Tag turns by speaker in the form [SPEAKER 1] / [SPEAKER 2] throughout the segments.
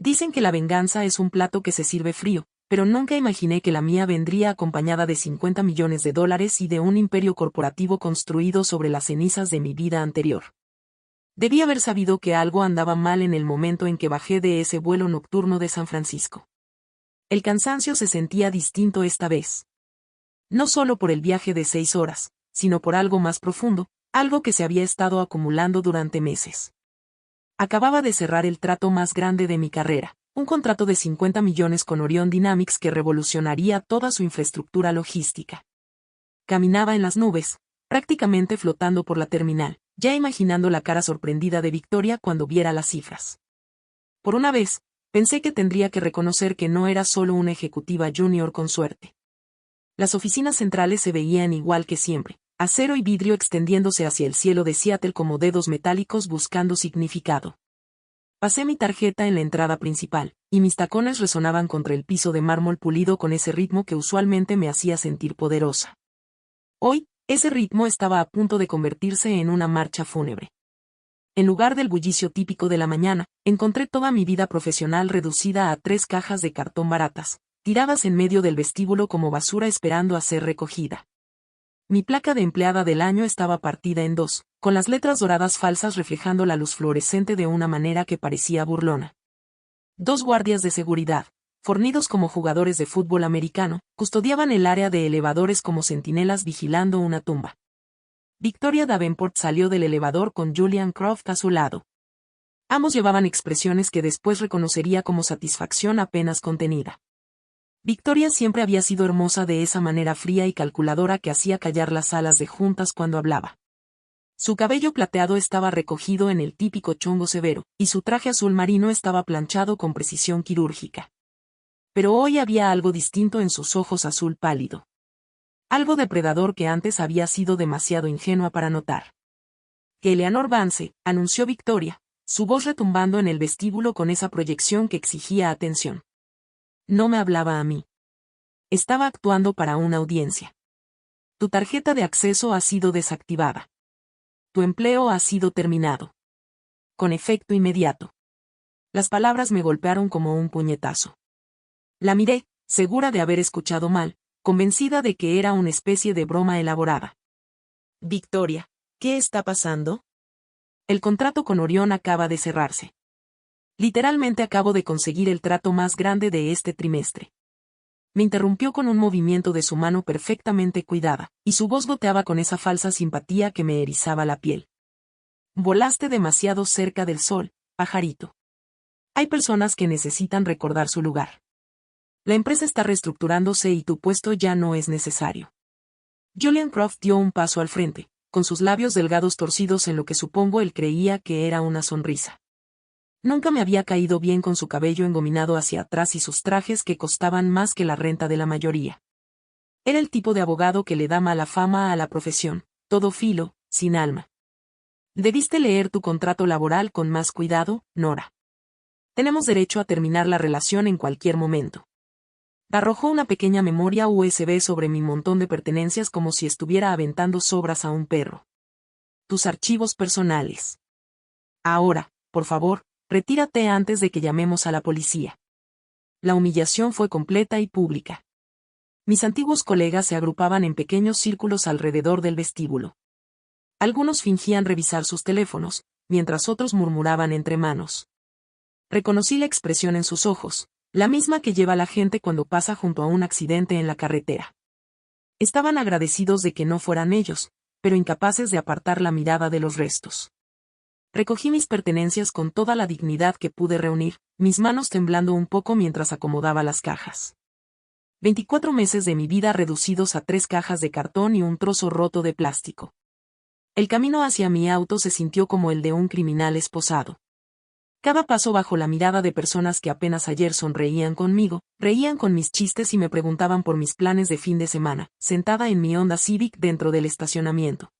[SPEAKER 1] Dicen que la venganza es un plato que se sirve frío, pero nunca imaginé que la mía vendría acompañada de $50 millones y de un imperio corporativo construido sobre las cenizas de mi vida anterior. Debí haber sabido que algo andaba mal en el momento en que bajé de ese vuelo nocturno de San Francisco. El cansancio se sentía distinto esta vez. No solo por el viaje de 6 horas, sino por algo más profundo, algo que se había estado acumulando durante meses. Acababa de cerrar el trato más grande de mi carrera, un contrato de 50 millones con Orion Dynamics que revolucionaría toda su infraestructura logística. Caminaba en las nubes, prácticamente flotando por la terminal, ya imaginando la cara sorprendida de Victoria cuando viera las cifras. Por una vez, pensé que tendría que reconocer que no era solo una ejecutiva junior con suerte. Las oficinas centrales se veían igual que siempre, acero y vidrio extendiéndose hacia el cielo de Seattle como dedos metálicos buscando significado. Pasé mi tarjeta en la entrada principal, y mis tacones resonaban contra el piso de mármol pulido con ese ritmo que usualmente me hacía sentir poderosa. Hoy, ese ritmo estaba a punto de convertirse en una marcha fúnebre. En lugar del bullicio típico de la mañana, encontré toda mi vida profesional reducida a 3 cajas de cartón baratas, tiradas en medio del vestíbulo como basura esperando a ser recogida. Mi placa de empleada del año estaba partida en 2, con las letras doradas falsas reflejando la luz fluorescente de una manera que parecía burlona. 2 guardias de seguridad, fornidos como jugadores de fútbol americano, custodiaban el área de elevadores como centinelas vigilando una tumba. Victoria Davenport salió del elevador con Julian Croft a su lado. Ambos llevaban expresiones que después reconocería como satisfacción apenas contenida. Victoria siempre había sido hermosa de esa manera fría y calculadora que hacía callar las salas de juntas cuando hablaba. Su cabello plateado estaba recogido en el típico chongo severo, y su traje azul marino estaba planchado con precisión quirúrgica. Pero hoy había algo distinto en sus ojos azul pálido. Algo depredador que antes había sido demasiado ingenua para notar. Que Eleanor Vance, anunció Victoria, su voz retumbando en el vestíbulo con esa proyección que exigía atención. No me hablaba a mí. Estaba actuando para una audiencia. Tu tarjeta de acceso ha sido desactivada. Tu empleo ha sido terminado. Con efecto inmediato. Las palabras me golpearon como un puñetazo. La miré, segura de haber escuchado mal, convencida de que era una especie de broma elaborada. Victoria, ¿qué está pasando? El contrato con Orion acaba de cerrarse. Literalmente acabo de conseguir el trato más grande de este trimestre. Me interrumpió con un movimiento de su mano perfectamente cuidada, y su voz goteaba con esa falsa simpatía que me erizaba la piel. Volaste demasiado cerca del sol, pajarito. Hay personas que necesitan recordar su lugar. La empresa está reestructurándose y tu puesto ya no es necesario. Julian Croft dio un paso al frente, con sus labios delgados torcidos en lo que supongo él creía que era una sonrisa. Nunca me había caído bien con su cabello engominado hacia atrás y sus trajes que costaban más que la renta de la mayoría. Era el tipo de abogado que le da mala fama a la profesión, todo filo, sin alma. Debiste leer tu contrato laboral con más cuidado, Nora. Tenemos derecho a terminar la relación en cualquier momento. Arrojó una pequeña memoria USB sobre mi montón de pertenencias como si estuviera aventando sobras a un perro. Tus archivos personales. Ahora, por favor, retírate antes de que llamemos a la policía. La humillación fue completa y pública. Mis antiguos colegas se agrupaban en pequeños círculos alrededor del vestíbulo. Algunos fingían revisar sus teléfonos, mientras otros murmuraban entre manos. Reconocí la expresión en sus ojos, la misma que lleva la gente cuando pasa junto a un accidente en la carretera. Estaban agradecidos de que no fueran ellos, pero incapaces de apartar la mirada de los restos. Recogí mis pertenencias con toda la dignidad que pude reunir, mis manos temblando un poco mientras acomodaba las cajas. 24 meses de mi vida reducidos a 3 cajas de cartón y un trozo roto de plástico. El camino hacia mi auto se sintió como el de un criminal esposado. Cada paso bajo la mirada de personas que apenas ayer sonreían conmigo, reían con mis chistes y me preguntaban por mis planes de fin de semana, sentada en mi Honda Civic dentro del estacionamiento.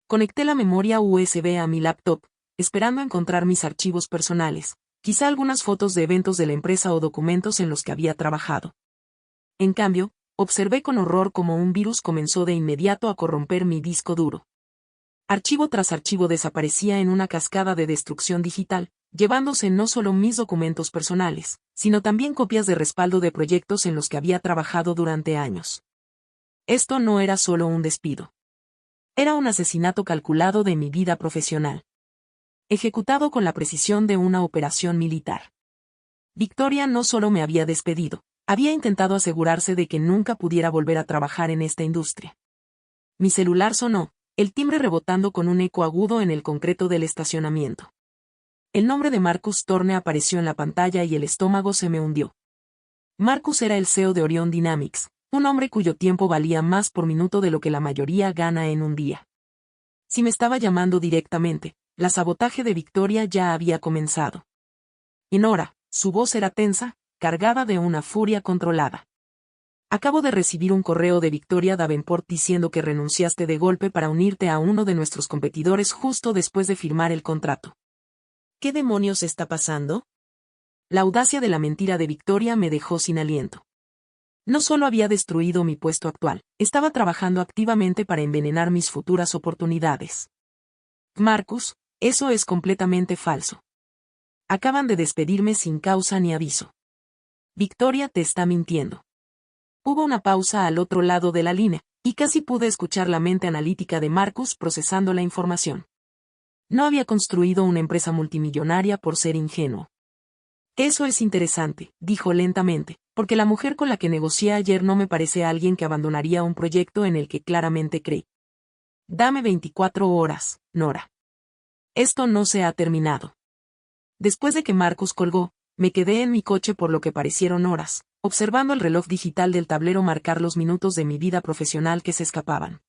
[SPEAKER 1] Conecté la memoria USB a mi laptop, esperando encontrar mis archivos personales, quizá algunas fotos de eventos de la empresa o documentos en los que había trabajado. En cambio, observé con horror cómo un virus comenzó de inmediato a corromper mi disco duro. Archivo tras archivo desaparecía en una cascada de destrucción digital, llevándose no solo mis documentos personales, sino también copias de respaldo de proyectos en los que había trabajado durante años. Esto no era solo un despido. Era un asesinato calculado de mi vida profesional, ejecutado con la precisión de una operación militar. Victoria no solo me había despedido, había intentado asegurarse de que nunca pudiera volver a trabajar en esta industria. Mi celular sonó, el timbre rebotando con un eco agudo en el concreto del estacionamiento. El nombre de Marcus Thorne apareció en la pantalla y el estómago se me hundió. Marcus era el CEO de Orion Dynamics, un hombre cuyo tiempo valía más por minuto de lo que la mayoría gana en un día. Si me estaba llamando directamente, la sabotaje de Victoria ya había comenzado. Y Nora, su voz era tensa, cargada de una furia controlada. Acabo de recibir un correo de Victoria Davenport diciendo que renunciaste de golpe para unirte a uno de nuestros competidores justo después de firmar el contrato. ¿Qué demonios está pasando? La audacia de la mentira de Victoria me dejó sin aliento. No solo había destruido mi puesto actual, estaba trabajando activamente para envenenar mis futuras oportunidades. Marcus, eso es completamente falso. Acaban de despedirme sin causa ni aviso. Victoria te está mintiendo. Hubo una pausa al otro lado de la línea, y casi pude escuchar la mente analítica de Marcus procesando la información. No había construido una empresa multimillonaria por ser ingenuo. Eso es interesante, dijo lentamente, porque la mujer con la que negocié ayer no me parece alguien que abandonaría un proyecto en el que claramente cree. Dame 24 horas, Nora. Esto no se ha terminado. Después de que Marcus colgó, me quedé en mi coche por lo que parecieron horas, observando el reloj digital del tablero marcar los minutos de mi vida profesional que se escapaban.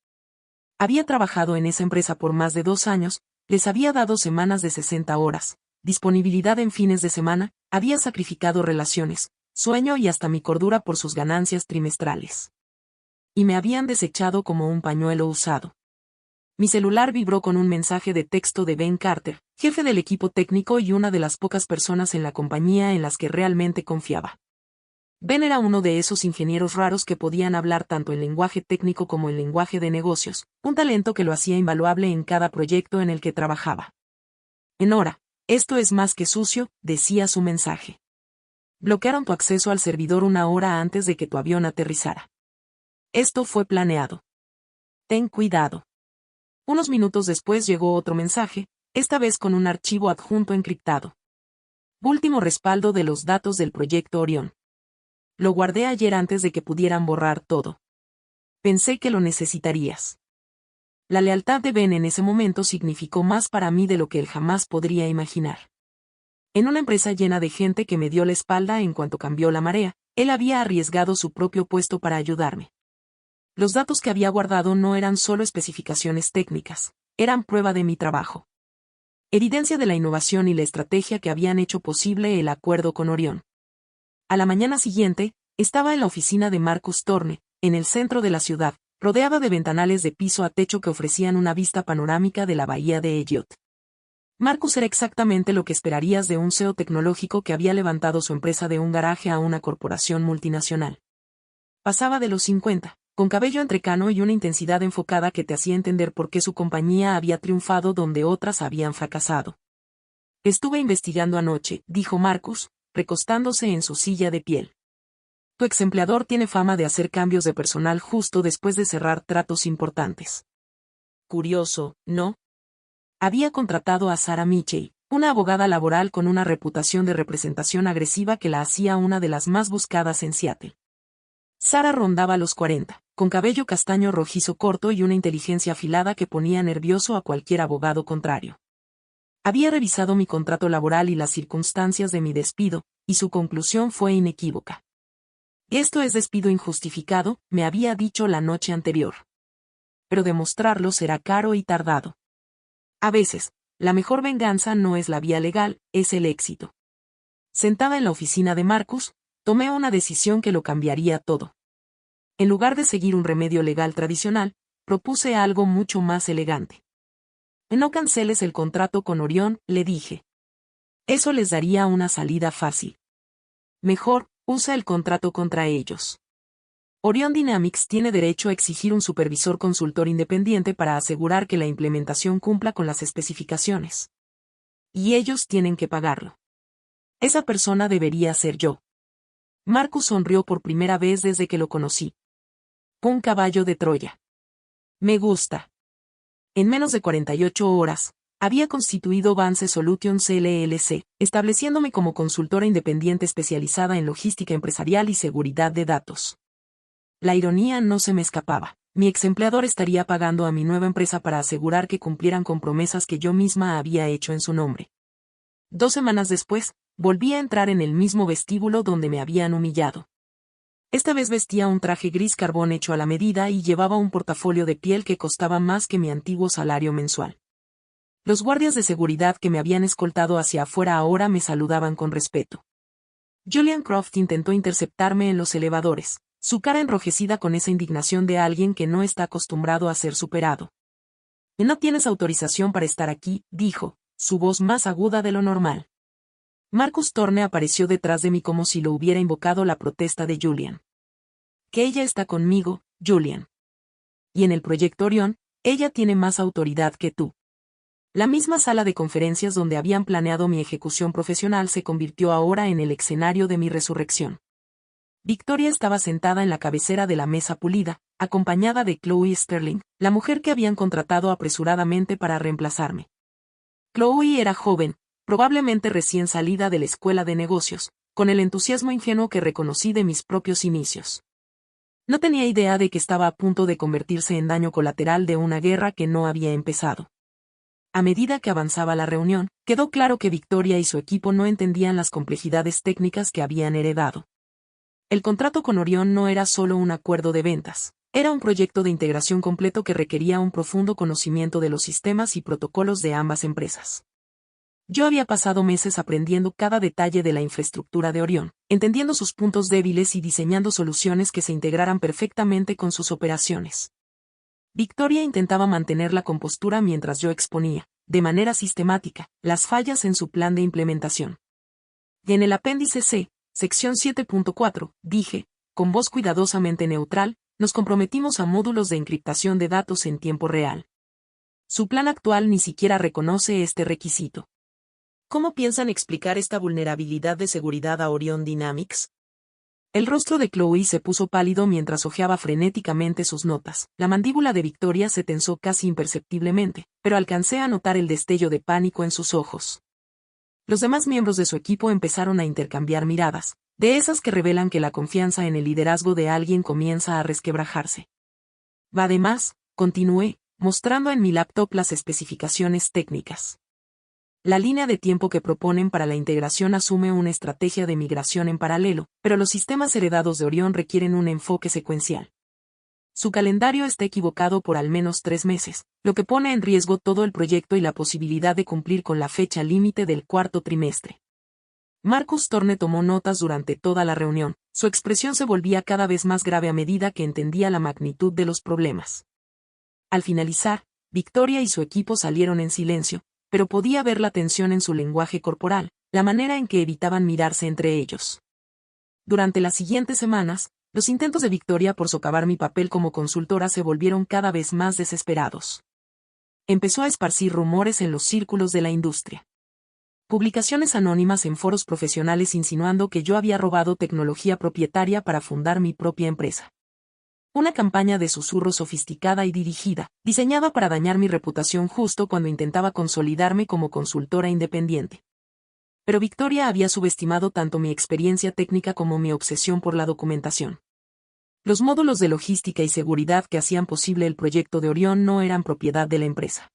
[SPEAKER 1] Había trabajado en esa empresa por más de 2 años, les había dado semanas de 60 horas, disponibilidad en fines de semana, había sacrificado relaciones, sueño y hasta mi cordura por sus ganancias trimestrales. Y me habían desechado como un pañuelo usado. Mi celular vibró con un mensaje de texto de Ben Carter, jefe del equipo técnico y una de las pocas personas en la compañía en las que realmente confiaba. Ben era uno de esos ingenieros raros que podían hablar tanto en lenguaje técnico como en lenguaje de negocios, un talento que lo hacía invaluable en cada proyecto en el que trabajaba. Nora, esto es más que sucio, decía su mensaje. Bloquearon tu acceso al servidor 1 hora antes de que tu avión aterrizara. Esto fue planeado. Ten cuidado. Unos minutos después llegó otro mensaje, esta vez con un archivo adjunto encriptado. Último respaldo de los datos del proyecto Orión. Lo guardé ayer antes de que pudieran borrar todo. Pensé que lo necesitarías. La lealtad de Ben en ese momento significó más para mí de lo que él jamás podría imaginar. En una empresa llena de gente que me dio la espalda en cuanto cambió la marea, él había arriesgado su propio puesto para ayudarme. Los datos que había guardado no eran solo especificaciones técnicas, eran prueba de mi trabajo. Evidencia de la innovación y la estrategia que habían hecho posible el acuerdo con Orión. A la mañana siguiente, estaba en la oficina de Marcus Thorne, en el centro de la ciudad, rodeada de ventanales de piso a techo que ofrecían una vista panorámica de la bahía de Elliot. Marcus era exactamente lo que esperarías de un CEO tecnológico que había levantado su empresa de un garaje a una corporación multinacional. Pasaba de los 50, con cabello entrecano y una intensidad enfocada que te hacía entender por qué su compañía había triunfado donde otras habían fracasado. Estuve investigando anoche, dijo Marcus, recostándose en su silla de piel. Tu exempleador tiene fama de hacer cambios de personal justo después de cerrar tratos importantes. Curioso, ¿no? Había contratado a Sarah Mitchell, una abogada laboral con una reputación de representación agresiva que la hacía una de las más buscadas en Seattle. Sarah rondaba los 40, con cabello castaño rojizo corto y una inteligencia afilada que ponía nervioso a cualquier abogado contrario. Había revisado mi contrato laboral y las circunstancias de mi despido, y su conclusión fue inequívoca. Esto es despido injustificado, me había dicho la noche anterior. Pero demostrarlo será caro y tardado. A veces, la mejor venganza no es la vía legal, es el éxito. Sentada en la oficina de Marcus, tomé una decisión que lo cambiaría todo. En lugar de seguir un remedio legal tradicional, propuse algo mucho más elegante. No canceles el contrato con Orión, le dije. Eso les daría una salida fácil. Mejor, usa el contrato contra ellos. Orion Dynamics tiene derecho a exigir un supervisor consultor independiente para asegurar que la implementación cumpla con las especificaciones. Y ellos tienen que pagarlo. Esa persona debería ser yo. Marcus sonrió por primera vez desde que lo conocí. Un caballo de Troya. Me gusta. En menos de 48 horas, había constituido Vance Solutions LLC, estableciéndome como consultora independiente especializada en logística empresarial y seguridad de datos. La ironía no se me escapaba. Mi exempleador estaría pagando a mi nueva empresa para asegurar que cumplieran con promesas que yo misma había hecho en su nombre. 2 semanas después, volví a entrar en el mismo vestíbulo donde me habían humillado. Esta vez vestía un traje gris carbón hecho a la medida y llevaba un portafolio de piel que costaba más que mi antiguo salario mensual. Los guardias de seguridad que me habían escoltado hacia afuera ahora me saludaban con respeto. Julian Croft intentó interceptarme en los elevadores, su cara enrojecida con esa indignación de alguien que no está acostumbrado a ser superado. «No tienes autorización para estar aquí», dijo, su voz más aguda de lo normal. Marcus Thorne apareció detrás de mí como si lo hubiera invocado la protesta de Julian. «Que ella está conmigo, Julian. Y en el proyecto Orión, ella tiene más autoridad que tú». La misma sala de conferencias donde habían planeado mi ejecución profesional se convirtió ahora en el escenario de mi resurrección. Victoria estaba sentada en la cabecera de la mesa pulida, acompañada de Chloe Sterling, la mujer que habían contratado apresuradamente para reemplazarme. Chloe era joven, probablemente recién salida de la escuela de negocios, con el entusiasmo ingenuo que reconocí de mis propios inicios. No tenía idea de que estaba a punto de convertirse en daño colateral de una guerra que no había empezado. A medida que avanzaba la reunión, quedó claro que Victoria y su equipo no entendían las complejidades técnicas que habían heredado. El contrato con Orión no era solo un acuerdo de ventas, era un proyecto de integración completo que requería un profundo conocimiento de los sistemas y protocolos de ambas empresas. Yo había pasado meses aprendiendo cada detalle de la infraestructura de Orión, entendiendo sus puntos débiles y diseñando soluciones que se integraran perfectamente con sus operaciones. Victoria intentaba mantener la compostura mientras yo exponía, de manera sistemática, las fallas en su plan de implementación. Y en el apéndice C, sección 7.4, dije, con voz cuidadosamente neutral, nos comprometimos a módulos de encriptación de datos en tiempo real. Su plan actual ni siquiera reconoce este requisito. ¿Cómo piensan explicar esta vulnerabilidad de seguridad a Orion Dynamics? El rostro de Chloe se puso pálido mientras hojeaba frenéticamente sus notas. La mandíbula de Victoria se tensó casi imperceptiblemente, pero alcancé a notar el destello de pánico en sus ojos. Los demás miembros de su equipo empezaron a intercambiar miradas, de esas que revelan que la confianza en el liderazgo de alguien comienza a resquebrajarse. Además, continué, mostrando en mi laptop las especificaciones técnicas. La línea de tiempo que proponen para la integración asume una estrategia de migración en paralelo, pero los sistemas heredados de Orión requieren un enfoque secuencial. Su calendario está equivocado por al menos 3 meses, lo que pone en riesgo todo el proyecto y la posibilidad de cumplir con la fecha límite del 4º trimestre. Marcus Thorne tomó notas durante toda la reunión, su expresión se volvía cada vez más grave a medida que entendía la magnitud de los problemas. Al finalizar, Victoria y su equipo salieron en silencio, pero podía ver la tensión en su lenguaje corporal, la manera en que evitaban mirarse entre ellos. Durante las siguientes semanas, los intentos de Victoria por socavar mi papel como consultora se volvieron cada vez más desesperados. Empezó a esparcir rumores en los círculos de la industria. Publicaciones anónimas en foros profesionales insinuando que yo había robado tecnología propietaria para fundar mi propia empresa. Una campaña de susurro sofisticada y dirigida, diseñada para dañar mi reputación justo cuando intentaba consolidarme como consultora independiente. Pero Victoria había subestimado tanto mi experiencia técnica como mi obsesión por la documentación. Los módulos de logística y seguridad que hacían posible el proyecto de Orión no eran propiedad de la empresa.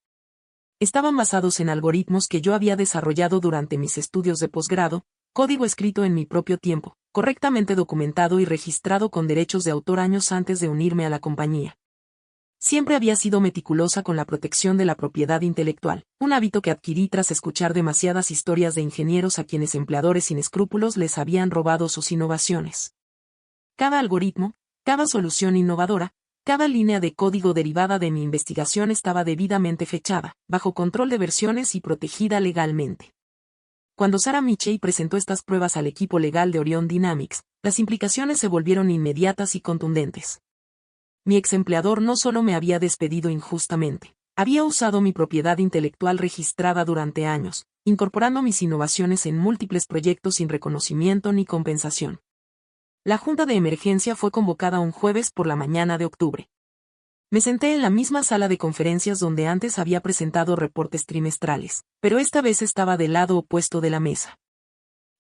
[SPEAKER 1] Estaban basados en algoritmos que yo había desarrollado durante mis estudios de posgrado, código escrito en mi propio tiempo, correctamente documentado y registrado con derechos de autor años antes de unirme a la compañía. Siempre había sido meticulosa con la protección de la propiedad intelectual, un hábito que adquirí tras escuchar demasiadas historias de ingenieros a quienes empleadores sin escrúpulos les habían robado sus innovaciones. Cada algoritmo, cada solución innovadora, cada línea de código derivada de mi investigación estaba debidamente fechada, bajo control de versiones y protegida legalmente. Cuando Sarah Michey presentó estas pruebas al equipo legal de Orion Dynamics, las implicaciones se volvieron inmediatas y contundentes. Mi ex empleador no solo me había despedido injustamente, Había usado mi propiedad intelectual registrada durante años, incorporando mis innovaciones en múltiples proyectos sin reconocimiento ni compensación. La junta de emergencia fue convocada un jueves por la mañana de octubre. Me senté en la misma sala de conferencias donde antes había presentado reportes trimestrales, pero esta vez estaba del lado opuesto de la mesa.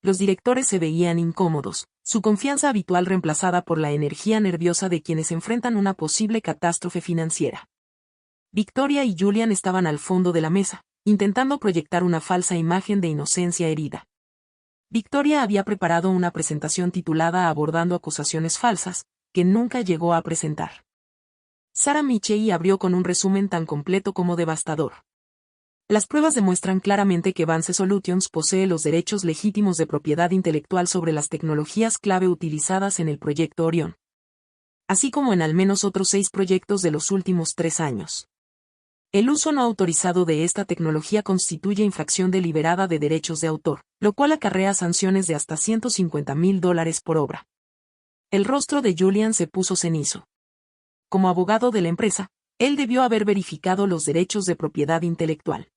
[SPEAKER 1] Los directores se veían incómodos, su confianza habitual reemplazada por la energía nerviosa de quienes enfrentan una posible catástrofe financiera. Victoria y Julian estaban al fondo de la mesa, intentando proyectar una falsa imagen de inocencia herida. Victoria había preparado una presentación titulada Abordando acusaciones falsas, que nunca llegó a presentar. Sarah Michei abrió con un resumen tan completo como devastador. Las pruebas demuestran claramente que Vance Solutions posee los derechos legítimos de propiedad intelectual sobre las tecnologías clave utilizadas en el proyecto Orión, así como en al menos otros 6 proyectos de los últimos 3 años. El uso no autorizado de esta tecnología constituye infracción deliberada de derechos de autor, lo cual acarrea sanciones de hasta $150,000 por obra. El rostro de Julian se puso cenizo. Como abogado de la empresa, él debió haber verificado los derechos de propiedad intelectual.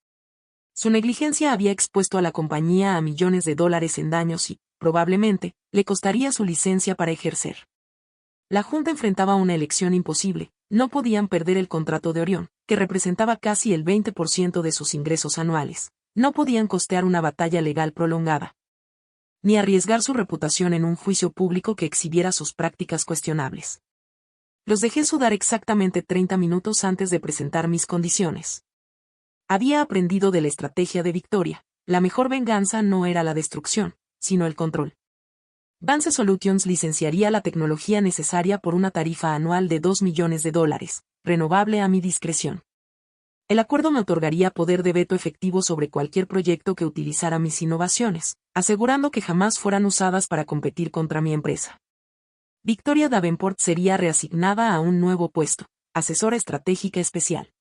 [SPEAKER 1] Su negligencia había expuesto a la compañía a millones de dólares en daños y, probablemente, le costaría su licencia para ejercer. La Junta enfrentaba una elección imposible, no podían perder el contrato de Orión, que representaba casi el 20% de sus ingresos anuales, no podían costear una batalla legal prolongada, ni arriesgar su reputación en un juicio público que exhibiera sus prácticas cuestionables. Los dejé sudar exactamente 30 minutos antes de presentar mis condiciones. Había aprendido de la estrategia de Victoria, la mejor venganza no era la destrucción, sino el control. Vance Solutions licenciaría la tecnología necesaria por una tarifa anual de $2 millones, renovable a mi discreción. El acuerdo me otorgaría poder de veto efectivo sobre cualquier proyecto que utilizara mis innovaciones, asegurando que jamás fueran usadas para competir contra mi empresa. Victoria Davenport sería reasignada a un nuevo puesto, asesora estratégica especial.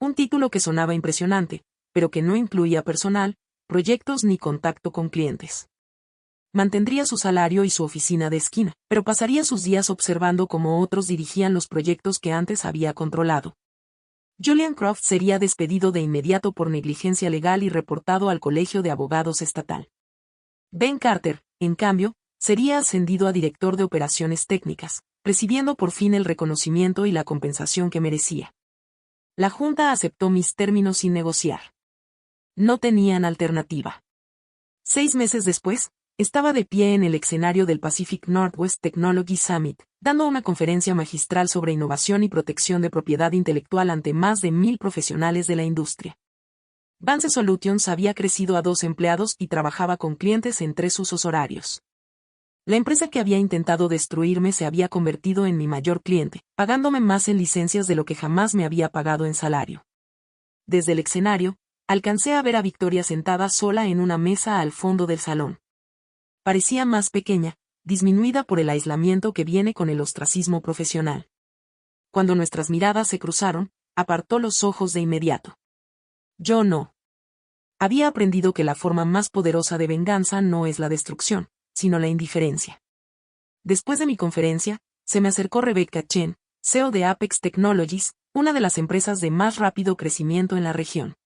[SPEAKER 1] Un título que sonaba impresionante, pero que no incluía personal, proyectos ni contacto con clientes. Mantendría su salario y su oficina de esquina, pero pasaría sus días observando cómo otros dirigían los proyectos que antes había controlado. Julian Croft sería despedido de inmediato por negligencia legal y reportado al Colegio de Abogados Estatal. Ben Carter, en cambio, sería ascendido a director de operaciones técnicas, recibiendo por fin el reconocimiento y la compensación que merecía. La Junta aceptó mis términos sin negociar. No tenían alternativa. 6 meses después, estaba de pie en el escenario del Pacific Northwest Technology Summit, dando una conferencia magistral sobre innovación y protección de propiedad intelectual ante más de 1,000 profesionales de la industria. Vance Solutions había crecido a 2 empleados y trabajaba con clientes en 3 usos horarios. La empresa que había intentado destruirme se había convertido en mi mayor cliente, pagándome más en licencias de lo que jamás me había pagado en salario. Desde el escenario, alcancé a ver a Victoria sentada sola en una mesa al fondo del salón. Parecía más pequeña, disminuida por el aislamiento que viene con el ostracismo profesional. Cuando nuestras miradas se cruzaron, apartó los ojos de inmediato. Yo no. Había aprendido que la forma más poderosa de venganza no es la destrucción, sino la indiferencia. Después de mi conferencia, se me acercó Rebecca Chen, CEO de Apex Technologies, una de las empresas de más rápido crecimiento en la región.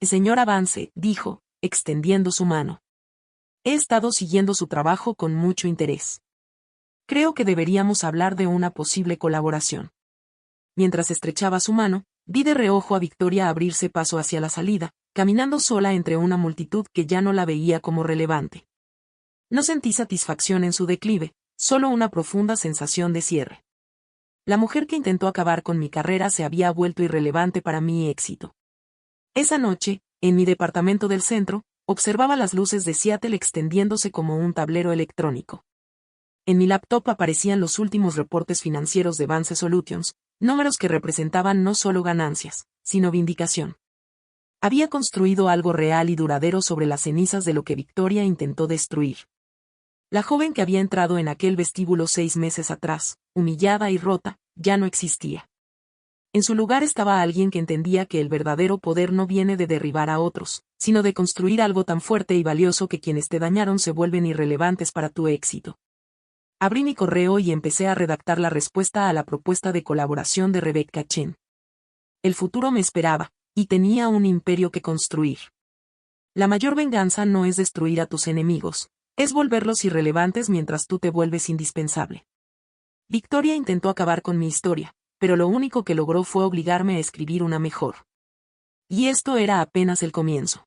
[SPEAKER 1] Señora Vance, dijo, extendiendo su mano. He estado siguiendo su trabajo con mucho interés. Creo que deberíamos hablar de una posible colaboración. Mientras estrechaba su mano, vi de reojo a Victoria abrirse paso hacia la salida, caminando sola entre una multitud que ya no la veía como relevante. No sentí satisfacción en su declive, solo una profunda sensación de cierre. La mujer que intentó acabar con mi carrera se había vuelto irrelevante para mi éxito. Esa noche, en mi departamento del centro, observaba las luces de Seattle extendiéndose como un tablero electrónico. En mi laptop aparecían los últimos reportes financieros de Vance Solutions, números que representaban no solo ganancias, sino vindicación. Había construido algo real y duradero sobre las cenizas de lo que Victoria intentó destruir. La joven que había entrado en aquel vestíbulo 6 meses atrás, humillada y rota, ya no existía. En su lugar estaba alguien que entendía que el verdadero poder no viene de derribar a otros, sino de construir algo tan fuerte y valioso que quienes te dañaron se vuelven irrelevantes para tu éxito. Abrí mi correo y empecé a redactar la respuesta a la propuesta de colaboración de Rebecca Chen. El futuro me esperaba, y tenía un imperio que construir. La mayor venganza no es destruir a tus enemigos, es volverlos irrelevantes mientras tú te vuelves indispensable. Victoria intentó acabar con mi historia, pero lo único que logró fue obligarme a escribir una mejor. Y esto era apenas el comienzo.